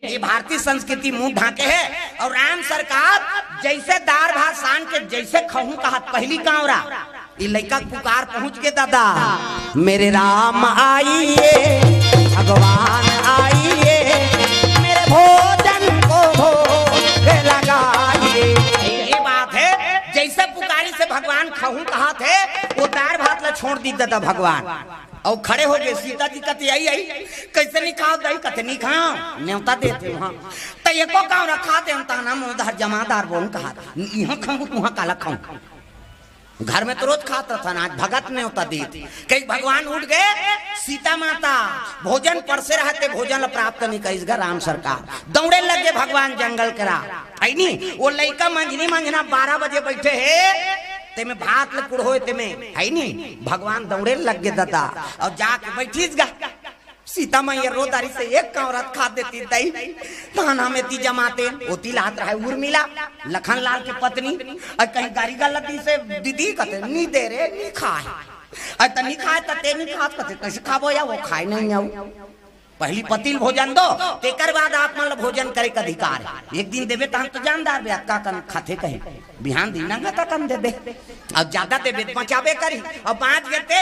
ये भारतीय संस्कृति मुंह ढाके है। और राम सरकार जैसे दार भात सान के जैसे खहू कहा पहली कांवरा ये लड़का पुकार पहुंच के दादा मेरे राम आइए भगवान आइए मेरे भोजन को भोग लगाइए। ये बात है जैसे पुकारी से भगवान खहू कहा थे वो दार भात ला छोड़ दी दादा भगवान और खड़े हो गए। सीता जी कहते आई आई कैसे नहीं खाओ दही कहते नहीं खाओ न्योता देते वहां तो एको गाँव रखा दे नाम उधर जमादार बोन कहा यहाँ खाऊ तुहा काला खाऊ घर में तो रोज खाता था ना आज भगत न्योता दी कई भगवान उठ गए। सीता माता भोजन परसे रहते भोजन प्राप्त नहीं करीगा राम सरकार दौड़े लगे भगवान जंगल करा आई नहीं वो लड़का मंजनी मंजना 12 बजे बैठे है ते में भात लकुड़ होए ते में है नहीं भगवान दौड़े लग गए दादा और जाके बैठीस गा। सीता मैया रोदारी से एक कौरत खा देती दही थाना में ती जमाते होती लात रहा उर्मिला लखन लाल की पत्नी और कहीं गाड़ी गलती से दीदी कहते नहीं दे रे नहीं खाए नहीं खाए ते नहीं खा कहते कैसे खाबो या वो खाए नहीं आऊ पहली पतिल भोजन दो तेकर बाद आप मान लो भोजन करे का अधिकार एक दिन देवे तो हम तो जानदार बे का कन खाते कहे बिहान दीना का कम दे दे अब ज्यादा देवे बचावे करी और 5 गते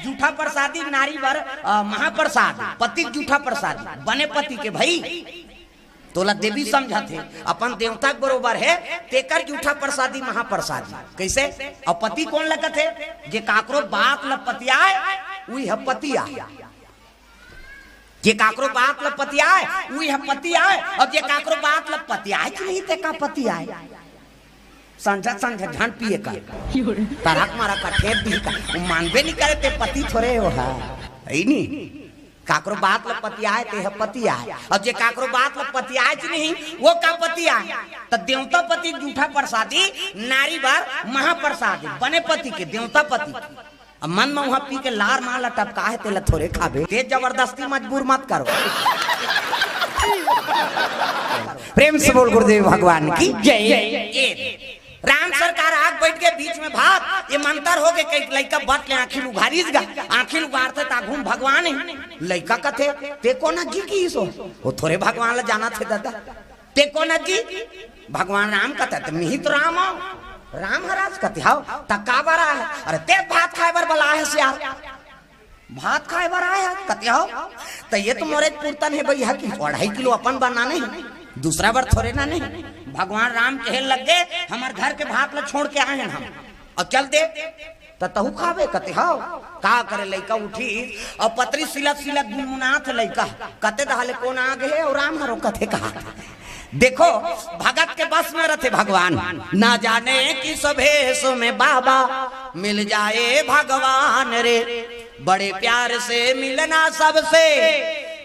जूठा प्रसादी नारी वर महाप्रसाद पति जूठा प्रसादी बने पति के भाई तोला देवी समझा थे अपन देवता बरोबर है तेकर जूठा प्रसादी महाप्रसादी कैसे और पति कौन लगत है जे काकरो बाप लपतियाए उही है पतिया जे काकरो बाप लपति आए उही है पति आए और जे काकरो बाप लपति आए कि नहीं ते का पति आए संझा संझा झन पिए का तरक मारा का ठेप दी का मानबे नहीं करे ते पति थोड़े हो है नहीं काकरो बाप लपति आए ते है पति आए और जे काकरो बाप लपति आए कि नहीं वो का पति आए तो देवता पति जूठा प्रसादी नारी बार महाप्रसादी बने पति के देवता पति अब मन में वहां पी के लार माला टपका है तेला थोड़े खाबे तेज जबरदस्ती मजबूर मत करो। प्रेम से बोल गुरुदेव भगवान की जय। राम सरकार आग बैठ के बीच में भात ये मंतर हो गए कई लड़का बट ले आखिर उघारीस गा आखिर उगारते ता घूम भगवान है लड़का कथे ते को ना जी की सो वो थोड़े भगवान ला जाना थे दादा ते को ना जी भगवान राम कथे निहित राम राम हराज कहते हाउ तका बरा है अरे ते भात खाए बर बला है यार भात खाए बर आया कहते हाउ तो ये तो मोरे पूर्तन है भैया की 2.5 किलो अपन बना नहीं दूसरा बार थोड़े ना नहीं भगवान राम कहे लग गए हमारे घर के भात ला छोड़ के आए हैं हम और चल दे तहु खावे कहते हाउ का करे लड़का उठी और पतरी सिलक सिलक गुनगुनाथ लड़का कहते दहाले कौन आ गए और राम हरो कथे कहा देखो भगत के बस में रहते भगवान ना जाने कि सभेश में बाबा मिल जाए भगवान रे बड़े प्यार से मिलना सबसे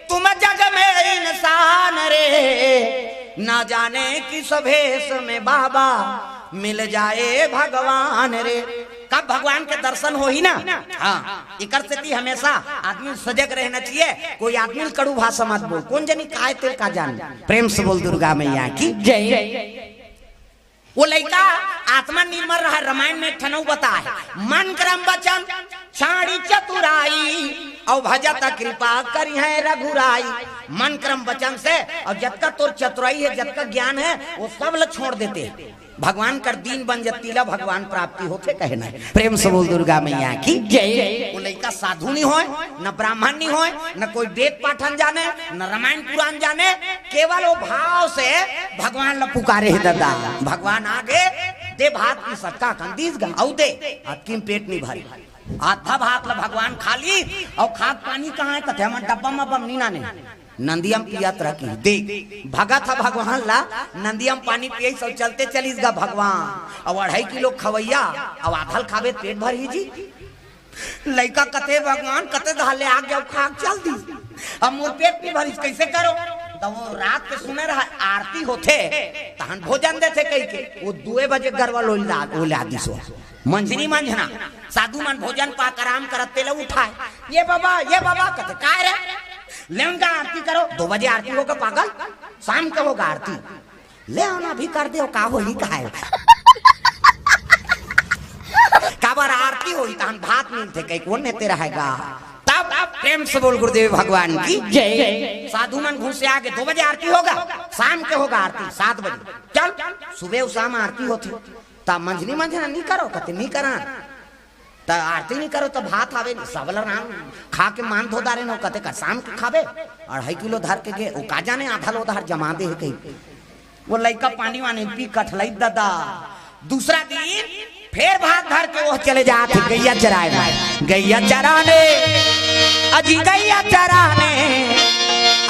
तुम जग में इंसान रे ना जाने कि सभेश में बाबा मिल जाए भगवान रे कब भगवान के दर्शन हो ही ना हाँ इकर से हमेशा आदमी सजग रहना चाहिए कोई आदमी कड़ू भाषा मत बोल कौन जनी काय तेल का जान प्रेम से बोल दुर्गा मैया की जय। वो लड़का आत्मा निर्मल रहा रामायण में ठनऊ बता है मन क्रम वचन साड़ी चतुराई और भजत कृपा करी है रघुराई मन क्रम वचन से और जब का तोर चतुराई है जब का ज्ञान है वो सब ल छोड़ देते भगवान कर दीन बन जतीला भगवान प्राप्ति होके कहना है प्रेम से बोल दुर्गा मैया की जय। वो लड़का साधु नहीं होए न ब्राह्मण नहीं होए न कोई वेद पाठन जाने न रामायण पुराण जाने केवल वो भाव से भगवान ला पुकारे है दादा भगवान आगे दे भात की सटका कंदीस गा औ दे आपकी पेट नहीं भरी आधा भात ला भगवान खा ली और खाद पानी कहाँ है कथे हम डब्बा में बम नीना ने नंदियम पियात रखी देख भगा था भगवान ला नंदियम पानी पिए सब चलते चलीस गा भगवान और 2.5 किलो खवैया और आधल खावे पेट भर ही जी लड़का कथे भगवान कथे धाले आ गया खा चल दी अब मोर पेट भी भरी कैसे करो तो वो रात के सुने रहा आरती होते तहन भोजन देते कई के वो 2 बजे गरवा लोला दी सो मंझनी मंझना साधु मन भोजन पाक आराम करते ले उठाए ये बाबा कहते काय रे लेंगा आरती करो 2 बजे आरती होगा पागल शाम को होगा आरती ले आना भी कर दे का होली का है काबर आरती होई तहन भात मिलते कई कौन नेते रहेगा तब प्रेम से बोल गुरुदेव भगवान की जय। साधु मन घूस से आगे 2 बजे आरती होगा, शाम के होगा आरती 7 बजे। चल सुबह शाम आरती होती ता मंझनी मंझना नहीं करो, कहते नहीं करा तो आरती नहीं करो तो भात आवे सबल राम खा के मान धो दारे नो, कहते का शाम के खावे 2.5 किलो धर के गे, वो का जाने आधा लो धर जमा दे है कहीं, वो लड़का पानी वानी पी कठलाई दादा। दूसरा दिन फिर भात धर के वो चले जाते गैया चराए, गैया चराने अजी गैया चराने,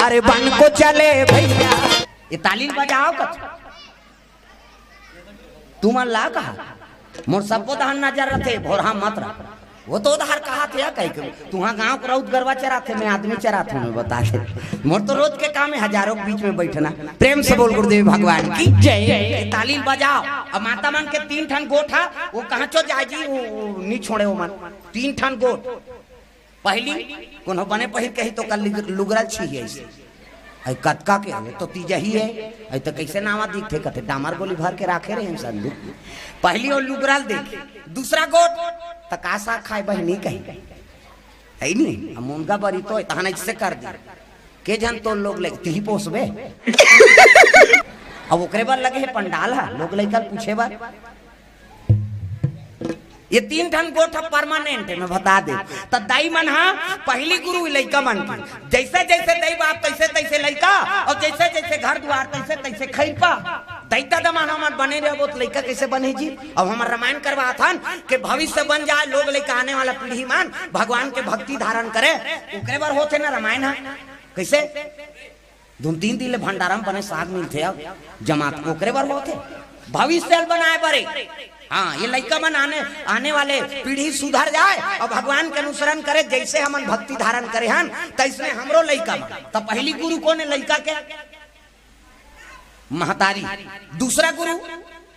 अरे बन को चले भैया। ये ताली बजाओ कछ तुम ला कहा मोर सबको दहन नजर रखे भोरहा मत रहा, वो तो उधार कहा थे कहीं के तुहा गांव को रौत गरवा चराते मैं आदमी चराते मैं बता दे, मोर तो रोज के काम है हजारों के बीच में बैठना। प्रेम से बोल गुरुदेव भगवान की जय। ताली बजाओ। अब माता मन के 3 ठन गोठा वो कहाँ चो जाए जी, वो नहीं छोड़े वो मन 3 ठन गोठ। पहली कोनो बने पहिर कही तो कल लुगरल छी है ऐसे कतका के तो तीजा ही है तो कैसे नावा दिखते कहते डामर गोली भर के राखे रहे हैं संदूक। पहली और लुगरल देखे। दूसरा गोट तका साग खाए बहनी कही है नहीं मुनगा बरी तो तहन ऐसे कर दी के जन तो लोग लगे तिही पोसबे अब ओकरे बार लगे है पंडाल है लोग लइका पूछे बार। ये 3 ठन गोठा परमानेंट है मैं बता दे। तो दाई मन हा पहली गुरु लइका मन की, जैसे जैसे दाई बाप तैसे तैसे लइका, और जैसे जैसे घर द्वार तैसे तैसे खैपा। दैता दमाना मन बने रहे वो तो लइका कैसे बने जी। अब हमार रामायण करवा था कि भविष्य बन जाए लोग लइका आने वाला पीढ़ी मान भगवान के भक्ति धारण करे, ओकरे बार होते ना रामायण है कैसे 2-3 दिन भंडारा बने साग मिलते अब जमात ओकरे बार होते भविष्य बनाए बड़े। हाँ ये लइका मन आने वाले पीढ़ी सुधर जाए और भगवान के अनुसरण करे, जैसे हम भक्ति धारण करे हन तैसे हमरो लइका मन। तो पहली गुरु कौन है लइका के महतारी, दूसरा गुरु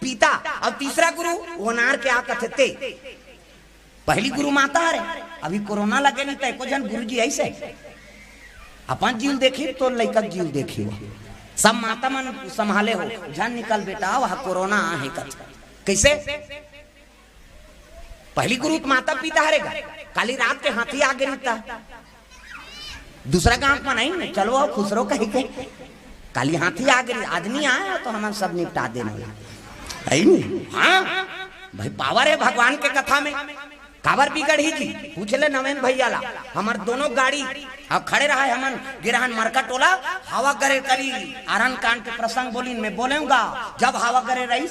पिता और तीसरा गुरु ओनार के आ कथते। पहली गुरु माता है। अभी कोरोना लगे नहीं तो एको जन गुरु जी ऐसे अपन जीव देखी तो लइका जीव देखी सब माता मन संभाले हो जन निकल बेटा वह कोरोना है कैसे। पहली गुरु माता पिता हरेगा, काली रात के हाथी आगे रहता, दूसरा गांव में नहीं चलो आओ खुश रहो कहीं के काली हाथी आगे आदमी आया तो हम सब निपटा देना है नहीं। हाँ भाई पावर है भगवान के कथा में। काबर बिगड़ी जी पूछ ले नवीन भैया ला हमार दोनों गाड़ी अब खड़े रहा है हमन गिरहन मरका टोला हवा करे करी आरन कांड के प्रसंग बोली मैं बोलूंगा जब हवा करे रही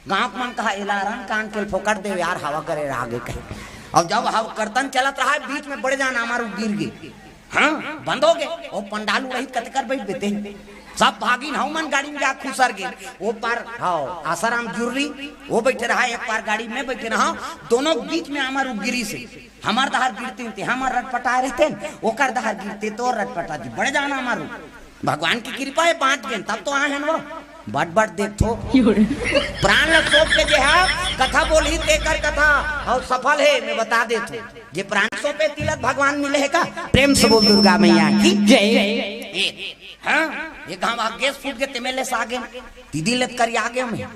गांव मन कहा इलारन कांड के फोकट दे यार हवा करे आगे कहे। अब जब हवा कर्तन चलत रहा है बीच में बढ़ जाना हमारू गिर गए। हाँ बंद हो गए और पंडाल रही कते कर बैठ देते सब भागी ना मन गाड़ी में जा खुसर गए वो पार हाओ आसाराम जुर्री वो बैठे रहा एक पार गाड़ी में बैठे रहा दोनों बीच में हमारू गिरी से हमार दहार गिरते होते हमार रटपटाए रहते ओकर दहार गिरते तो रटपटा जी बढ़ जाना हमारू भगवान की कृपा है 5 दिन तब तो आए हैं वो बट बट देखो प्राण लग सोच के जे है कथा बोली तेकर कथा और सफल है मैं बता देतो जे प्राण सोपे तिलक भगवान मिले है का प्रेम से बोल दुर्गा मैया की जय। हाँ ये गाँव गैस फूट के तेमेले से आगे दीदी लेत कर आगे में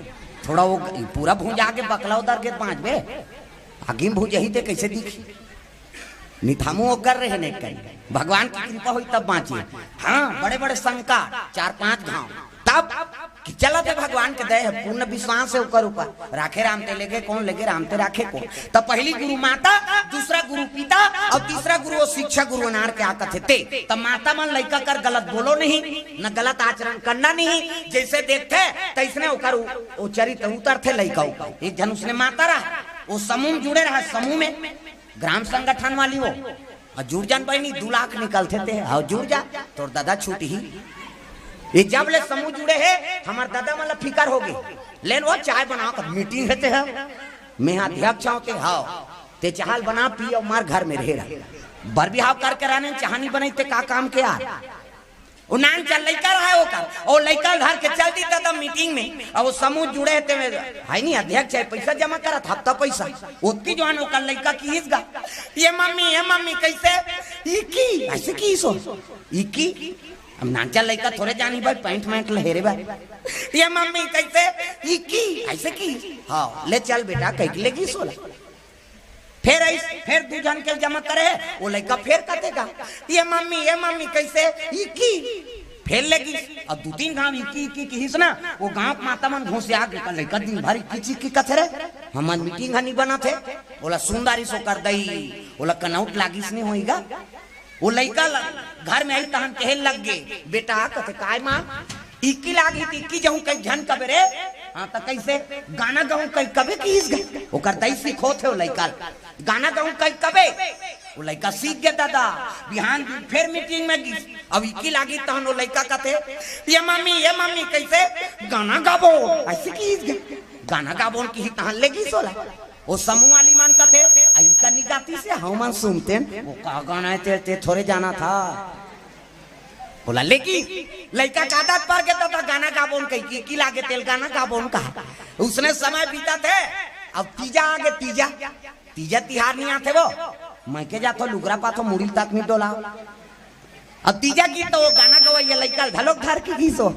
थोड़ा वो पूरा भूंज आगे बकला उधर के 5 बे आगे में भूंज ही थे कैसे दिखी निथामू वो कर रहे नहीं कहीं भगवान की कृपा हुई तब बाँची। हाँ बड़े बड़े संकट 4-5 गाँव तब चला थे भगवान के दया पूर्ण विश्वास है ऊपर ऊपर राखे रामते लेके कौन लेके रामते राखे कौन। तब पहली गुरु माता दूसरा गुरु पिता और तीसरा गुरु शिक्षा गुरु अनार के आकत थे। तब माता मन लड़का कर गलत बोलो नहीं न गलत आचरण करना नहीं जैसे देखते तैसने उकर वो चरित्र उतर थे लड़का ऊपर एक जन उसने माता रहा वो समूह जुड़े रहा समूह में ग्राम संगठन वाली वो और जुड़ जान पाई नहीं 2 लाख निकलते थे और जुड़ जा तो दादा छूटी ही ये जब ले समूह जुड़े है हमार दादा मतलब फिकर हो गई लेन वो चाय बना कर मीटिंग रहते हैं मैं अध्यक्ष होते हाँ ते चाहल बना पी और मार घर में रह रहा बर बिहाव करके रहने चाहनी बनाते का काम के यार वो नान चल लड़का रहा है वो कर और लड़का घर के चल दी दादा मीटिंग में और वो समूह जुड़े थे है नहीं अध्यक्ष है पैसा जमा करा था हफ्ता पैसा उतनी जो है लड़का की हिस्सा ये मम्मी कैसे ऐसे की सो की अब नाचा लड़का थोड़े जानी भाई पैंट मैंट लहेरे भाई ये मम्मी कैसे की ऐसे की हाँ ले चल बेटा कह लेगी सोला फिर दू जन के जमा करे वो लड़का फिर कतेगा ये मम्मी कैसे ई की फेल लगी अब 2-3 गांव की हिस ना वो गांव माता मन घोसे आगे कर लड़का दिन भरी किची की कथे रे हमन मीटिंग हनी बना थे बोला सुंदरी सो कर दई बोला कनौट लागिस नहीं होईगा वो लड़का घर में आई तहन कहे लग गे बेटा कथे काय मां इक्की लागी इक्की जाऊं कई झन कबे रे हां त कैसे गाना गाऊं कई कबे कीस गए ओकर दई सीखो थे वो लड़का गाना गाऊं कई कबे वो लड़का सीख गया दादा बिहान फिर मीटिंग में गिस अब इक्की लागी तहन वो लड़का कथे ये मम्मी कैसे गाना गाबो ऐसे कीस गए गाना गाबो की तहन लेगी सोला वो समूह वाली मान कथे आई का निगाती से हम मन सुनते वो का गाना ते थोड़े जाना था बोला लेकिन लड़का कादत पर के तो गाना गाबोन कही की लागे तेल गाना गाबोन का उसने समय बीता थे अब तीजा आगे तीजा तिहार नहीं आते वो मैं के जातो लुगरा पातो मुड़ी तक नहीं डोला अब तीजा की तो वो गाना गवाइया लड़का धलोक धार की गीसो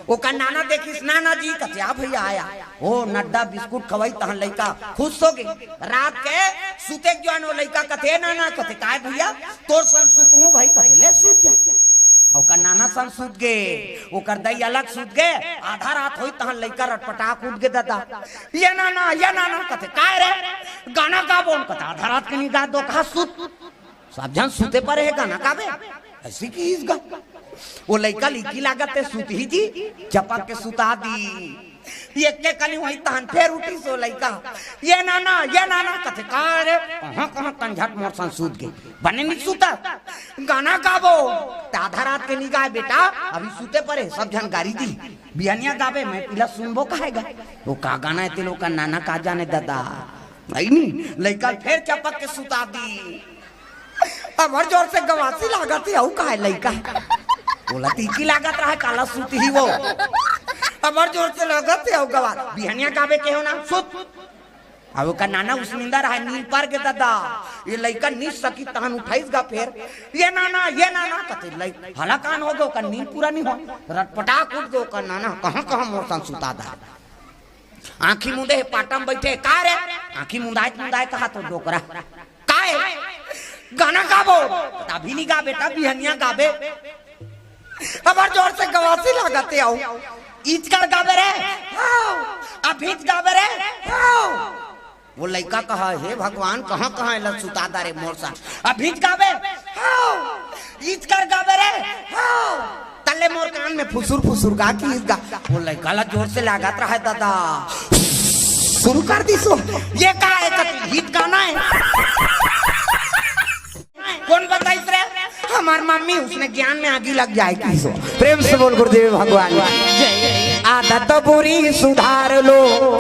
वो का नाना देखिस नाना जी कथे आ भैया आया ओ नड्डा बिस्कुट खवाई तहन लड़का खुश हो गई रात के सुते जवान वो लड़का कथे नाना कथे काय भैया तोर सन सुतहूं भाई कथे ले सूत जा ओकर नाना सन सूत गे ओकर दई अलग सूत गे आधा रात होई तहन लइका रटपटा कूद गे दादा ये नाना कथे काय रे गाना गाबोन कथा आधा रात के नहीं गा दो कहा सूत सब जन सूते पर है गाना गाबे ऐसी की इस गा वो लइका लिखी लागते सूत ही जी चपक के सुता दी ये के कली वही तहन फिर उठी सो लइका ये नाना कथे काय रे कहां कंझट मोर सन सूत गे बने नहीं सूता गाना गाबो आधा रात के नहीं गाए बेटा अभी सूते परे सब जन गारी दी बियानिया गाबे मैं पिला सुनबो कहेगा वो का गाना है तेलो का नाना का जाने दादा नहीं लइका फिर चपक के सुता दी अब हर जोर से गवासी लागत है का है लइका बोला तीकी लागत रहा काला सूती ही वो अब हर जोर से लागत है गवा बियानिया गाबे के हो ना सुत अब का नाना उस निंदर है नींद पर के दादा ये लइका नींद सकी तहन उठाइस गा फिर ये नाना कते लइ हला कान हो गो का नींद पूरा नहीं हो रटपटा कूद गो का नाना कहां मोर सन सुता दा आंखी मुंदे पाटम बैठे का रे आंखी मुंदाए कहा तो डोकरा काय गाना गाबो अभी नहीं गा बेटा बिहनिया गाबे अब हर जोर से गवासी लगाते आओ ईच कर गाबे रे अभी गाबे रे वो लड़का कहा हे भगवान कहां लग सुतादा रे मोरसा अभी गाबे ईच कर गाबे रे तले मोर कान में फुसुर गा की गा वो लड़का ला जोर से लागत रहा है दादा शुरू कर दी सो ये का है हिट गाना है कौन बताइस रे हमार मम्मी उसने ज्ञान में आगे लग जाए किसो प्रेम से बोल गुरुदेव भगवान जय आदत बुरी सुधार लो